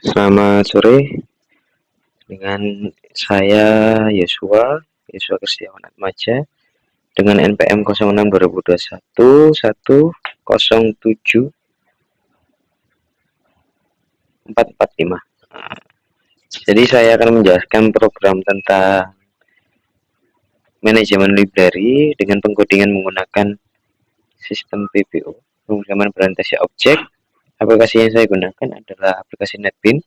Selamat sore dengan saya Yosua Kristiawan Atmaja dengan NPM 06 2021 107 445. Jadi saya akan menjelaskan program tentang manajemen library dengan pengkodingan menggunakan sistem PBO, pemrograman berorientasi objek. Aplikasi yang saya gunakan adalah aplikasi NetBeans.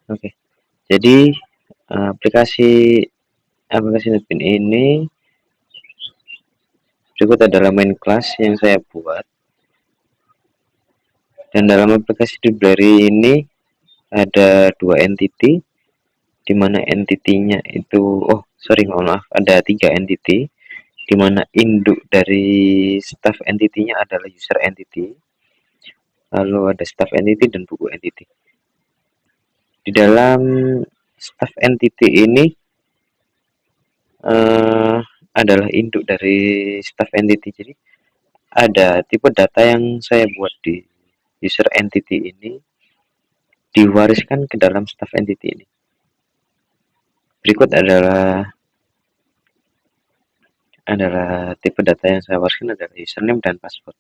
Oke. Jadi aplikasi NetBeans ini berikut adalah main class yang saya buat. Dan dalam aplikasi library ini ada dua entity, di mana entity-nya itu, ada 3 entity, di mana induk dari staff entity-nya adalah user entity, lalu ada staff entity dan buku entity. Di dalam staff entity ini adalah induk dari staff entity. Jadi ada tipe data yang saya buat di user entity ini diwariskan ke dalam staff entity ini. Berikut adalah tipe data yang saya wariskan adalah username dan password.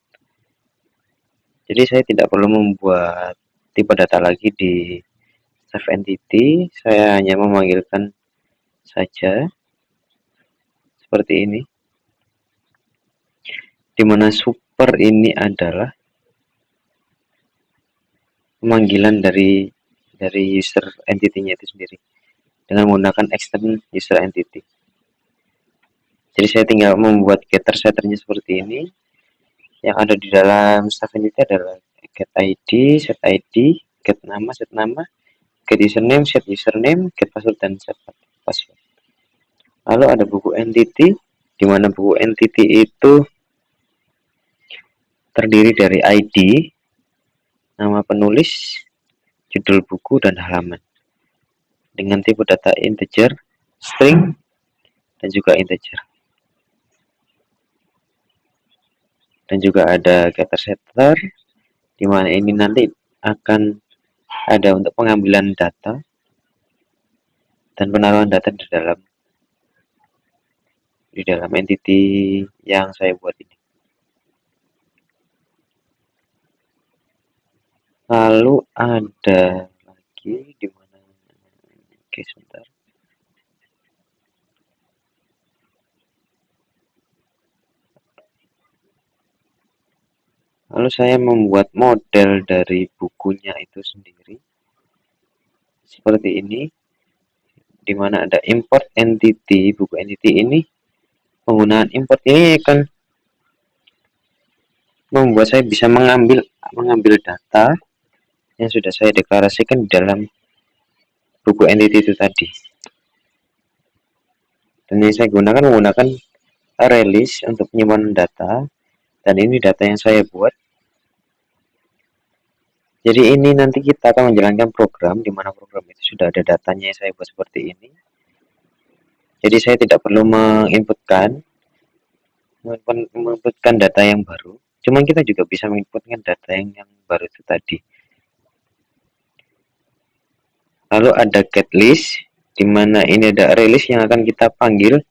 Jadi saya tidak perlu membuat tipe data lagi di staff entity, saya hanya memanggilkan saja seperti ini, dimana super ini adalah pemanggilan dari user entity-nya itu sendiri dengan menggunakan extend user entity. Jadi saya tinggal membuat getter setternya seperti ini. Yang ada di dalam staff entity adalah get ID, set ID, get nama, set nama, get username, set username, get password, dan set password. Lalu ada buku entity, di mana buku entity itu terdiri dari ID, nama penulis, judul buku, dan halaman. Dengan tipe data integer, string, dan juga integer. Dan juga ada getter setter, di mana ini nanti akan ada untuk pengambilan data dan penaruhan data di dalam entity yang saya buat ini. Lalu ada lagi di mana? Oke, sebentar. Lalu saya membuat model dari bukunya itu sendiri seperti ini, di mana ada import entity. Buku entity ini, penggunaan import ini akan membuat saya bisa mengambil data yang sudah saya deklarasikan di dalam buku entity itu tadi. Dan ini saya menggunakan release untuk penyimpanan data, dan ini data yang saya buat. Jadi ini nanti kita akan menjalankan program, di mana program itu sudah ada datanya yang saya buat seperti ini. Jadi saya tidak perlu menginputkan data yang baru. Cuman kita juga bisa menginputkan data yang baru itu tadi. Lalu ada get list, di mana ini ada release yang akan kita panggil,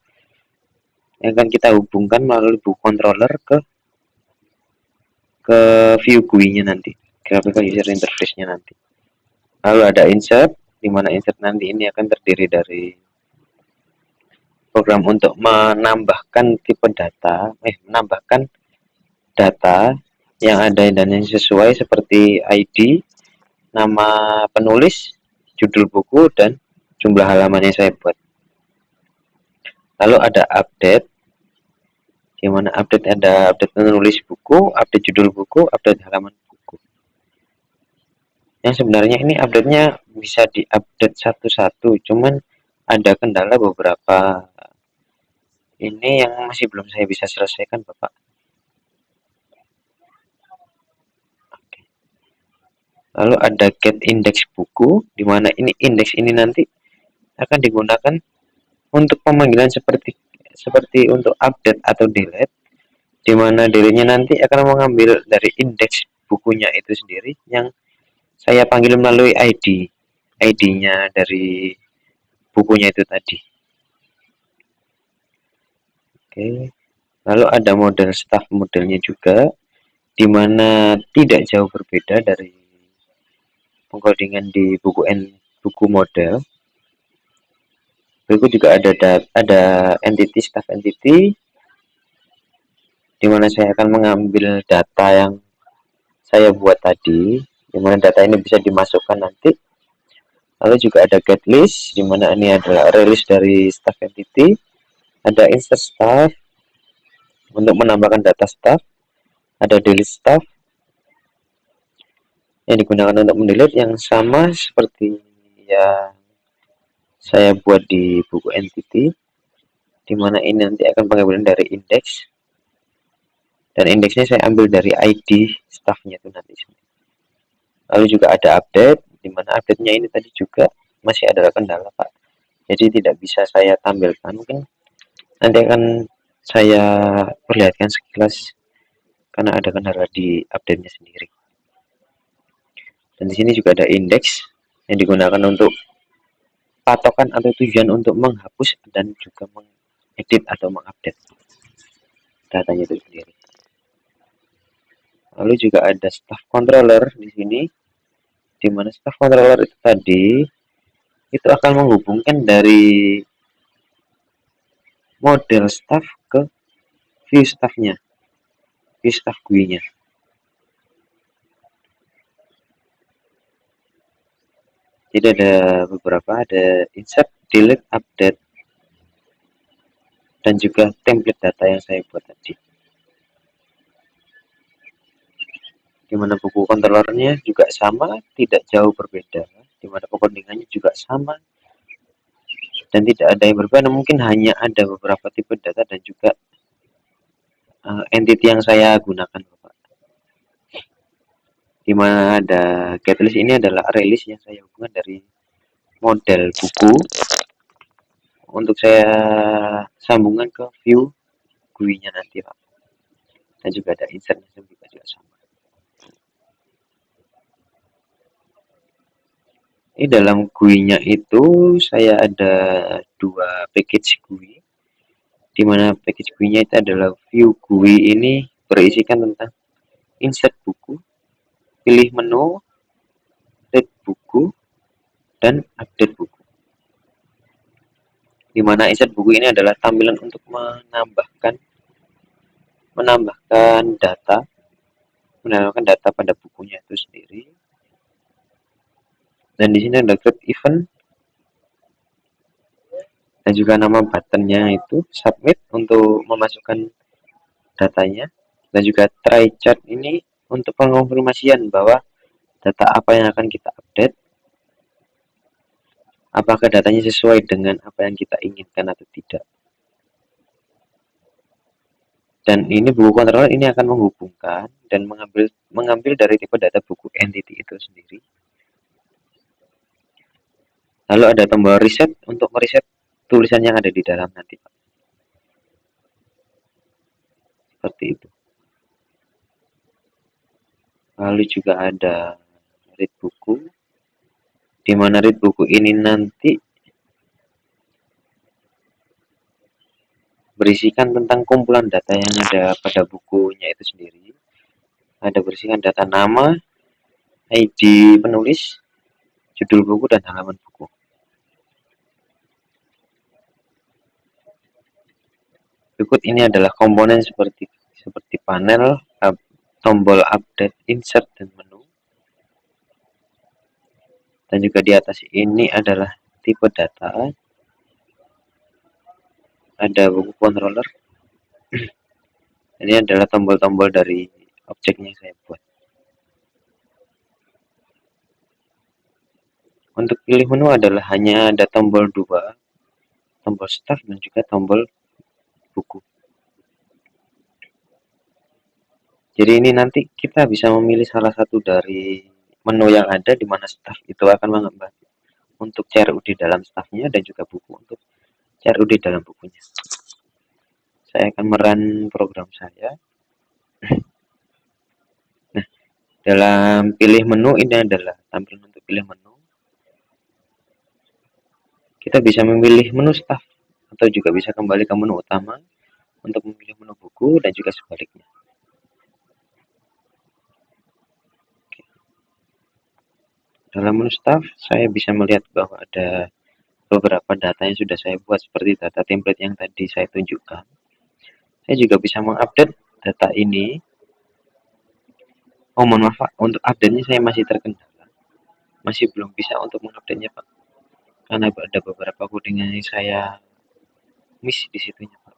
yang akan kita hubungkan melalui buku controller ke view GUI-nya nanti, graphical user interface-nya nanti. Lalu ada insert, di mana insert nanti ini akan terdiri dari program untuk menambahkan data yang ada dan yang sesuai seperti ID, nama penulis, judul buku, dan jumlah halaman yang saya buat. Lalu ada update, di mana ada update penulis buku, update judul buku, update halaman buku. Yang sebenarnya ini update-nya bisa diupdate satu-satu, cuman ada kendala beberapa ini yang masih belum saya bisa selesaikan, Bapak. Oke. Lalu ada get index buku, di mana ini indeks ini nanti akan digunakan untuk pemanggilan seperti untuk update atau delete, di mana delete-nya nanti akan mengambil dari indeks bukunya itu sendiri yang saya panggil melalui ID-nya dari bukunya itu tadi. Oke, lalu ada model staff modelnya juga, di mana tidak jauh berbeda dari pengkodingan di buku model. Berikut juga ada entity staff entity, di mana saya akan mengambil data yang saya buat tadi, di mana data ini bisa dimasukkan nanti. Lalu juga ada get list, di mana ini adalah release dari staff entity. Ada insert staff untuk menambahkan data staff. Ada delete staff yang digunakan untuk mendelete, yang sama seperti yang saya buat di buku entity, di mana ini nanti akan pengambilan dari indeks, dan indeksnya saya ambil dari ID staffnya itu nanti. Lalu juga ada update, di mana update-nya ini tadi juga masih ada kendala, Pak. Jadi tidak bisa saya tampilkan, mungkin nanti akan saya perlihatkan sekilas karena ada kendala di update-nya sendiri. Dan di sini juga ada indeks yang digunakan untuk patokan atau tujuan untuk menghapus dan juga mengedit atau mengupdate datanya itu sendiri. Lalu juga ada staff controller di sini, di mana staff controller itu tadi itu akan menghubungkan dari model staff ke view staffnya, view staff GUI-nya. Jadi ada beberapa, ada insert, delete, update, dan juga template data yang saya buat tadi. Dimana buku controllernya juga sama, tidak jauh berbeda, dimana pengkodingannya juga sama dan tidak ada yang berbeda, mungkin hanya ada beberapa tipe data dan juga entity yang saya gunakan, Bapak. Dimana ada getlist, ini adalah release yang saya hubungkan dari model buku untuk saya sambungkan ke view GUI-nya nanti, Pak. Dan juga ada insertnya juga sama. Ini dalam GUI-nya itu saya ada dua package GUI, di mana package GUI-nya itu adalah view GUI. Ini berisikan tentang insert buku, pilih menu, read buku, dan update buku. Di mana insert buku ini adalah tampilan untuk menambahkan data pada bukunya itu sendiri. Dan di sini ada create event dan juga nama buttonnya itu submit untuk memasukkan datanya, dan juga try chart ini untuk pengonfirmasian bahwa data apa yang akan kita update, apakah datanya sesuai dengan apa yang kita inginkan atau tidak. Dan ini buku controller ini akan menghubungkan dan mengambil dari tipe data buku entity itu sendiri. Lalu ada tombol reset untuk mereset tulisan yang ada di dalam nanti, Pak. Seperti itu. Lalu juga ada read buku, di mana read buku ini nanti berisikan tentang kumpulan data yang ada pada bukunya itu sendiri. Ada berisikan data nama, ID penulis, judul buku, dan halaman buku. Berikut ini adalah komponen seperti panel, tombol update, insert, dan menu. Dan juga di atas ini adalah tipe data. Ada buku controller. Ini adalah tombol-tombol dari objeknya yang saya buat. Untuk pilih menu adalah hanya ada tombol 2, tombol start dan juga tombol buku. Jadi ini nanti kita bisa memilih salah satu dari menu yang ada, di mana staff itu akan mengembang untuk CRUD dalam staffnya dan juga buku untuk CRUD dalam bukunya. Saya akan merun program saya. Nah, Dalam pilih menu, ini adalah tampilan untuk pilih menu. Kita bisa memilih menu staff atau juga bisa kembali ke menu utama untuk memilih menu buku dan juga sebaliknya. Dalam menu staff, saya bisa melihat bahwa ada beberapa data yang sudah saya buat seperti data template yang tadi saya tunjukkan. Saya juga bisa mengupdate data ini. Oh, mohon maaf Pak, untuk update-nya saya masih terkendala. Masih belum bisa untuk mengupdate-nya Pak. Karena ada beberapa codingan yang saya miss di situnya Pak.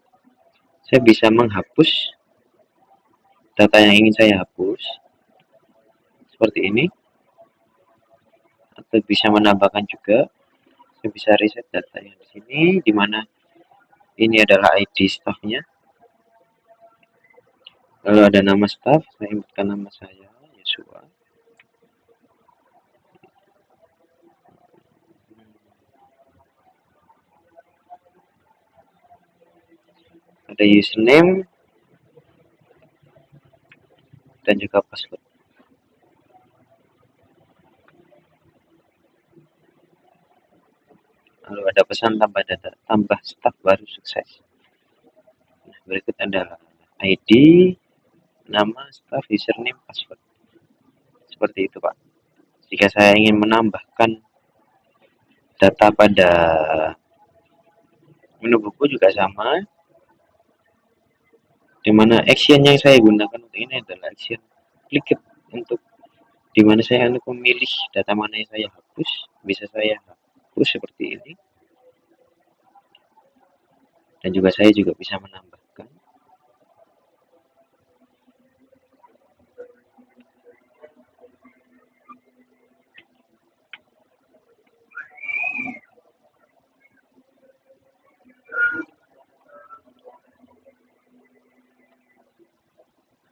Saya bisa menghapus data yang ingin saya hapus seperti ini, atau bisa menambahkan juga. Saya bisa reset data yang di sini, di mana ini adalah ID staffnya. Lalu ada nama staff, saya inputkan nama saya, Yosua. Ada username dan juga password. Lalu ada pesan tambah data, tambah staff baru sukses. Nah, berikut adalah ID, nama staff, username, password. Seperti itu Pak. Jika saya ingin menambahkan data pada menu buku juga sama, dimana action yang saya gunakan untuk ini adalah action klik untuk dimana saya untuk memilih data mana yang saya hapus, bisa saya hapus seperti ini, dan juga saya juga bisa menambahkan.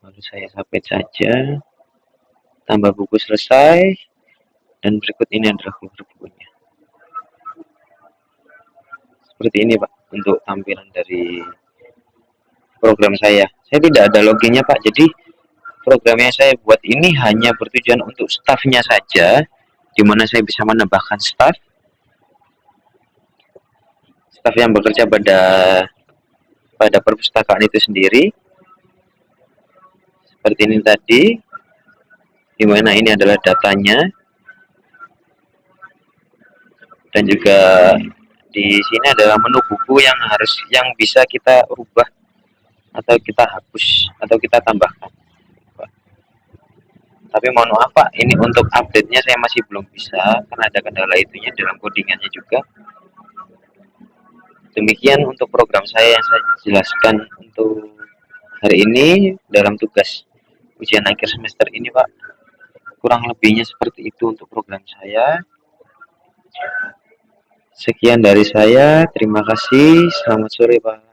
Lalu saya submit saja, tambah buku selesai, dan berikut ini adalah cover bukunya. Seperti ini Pak, untuk tampilan dari program saya. Saya tidak ada loginnya Pak, jadi program yang saya buat ini hanya bertujuan untuk staffnya saja, di mana saya bisa menambahkan staff yang bekerja pada perpustakaan itu sendiri. Seperti ini tadi, di mana ini adalah datanya, dan juga di sini adalah menu buku yang bisa kita ubah atau kita hapus atau kita tambahkan. Tapi mohon maaf Pak, ini untuk update-nya saya masih belum bisa karena ada kendala itunya dalam codingannya juga. Demikian untuk program saya yang saya jelaskan untuk hari ini dalam tugas ujian akhir semester ini Pak. Kurang lebihnya seperti itu untuk program saya. Sekian dari saya, terima kasih, selamat sore Pak.